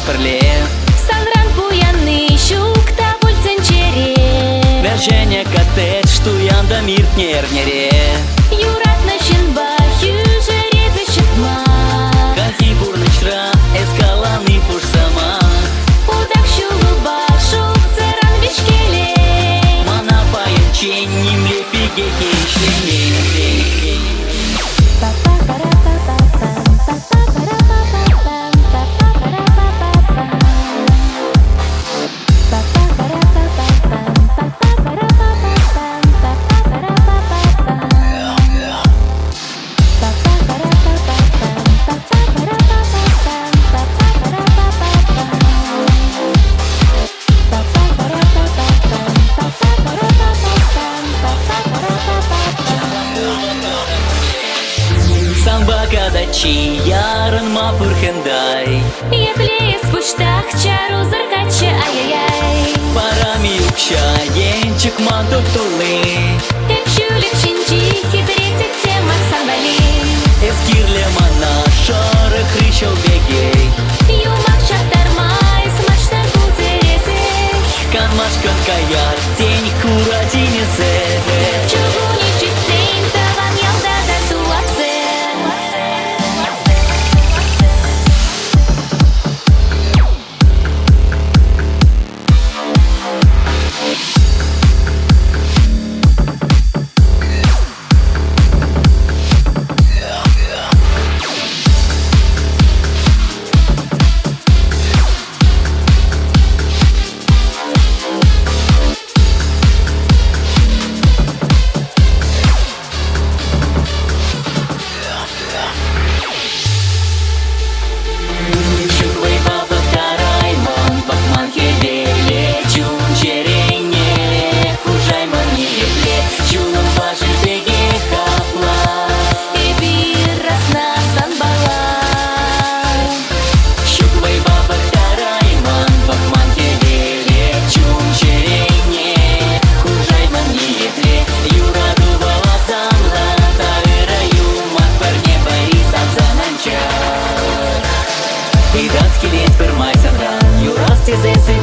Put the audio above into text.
перле. Санран буяный щук та бульценчере. Вержене коттедж туянда мирт нернере. Юрат на щенбахю жере вещетма. Кахи бурнычра эскаланы пуш сама. Удак щулуба шук церан вешкеле. Мана паянчень нимле пигехе шлемей. Самбака дачи ярын мапур хендай. Епле спуштах чару заркача ай-яй-яй. Парами юкша енчик мантук тулы. Тепчулик шинчи хитрецик темах самбали. Эскирле мана шары хрыщел бегей. Юмак шахтармай смачтар кузерезех. Канмашкан каяр тень куратинезе. Чугуничик цейн таван ялда да туапсе. Скелет пермай сабран, юрас тезесы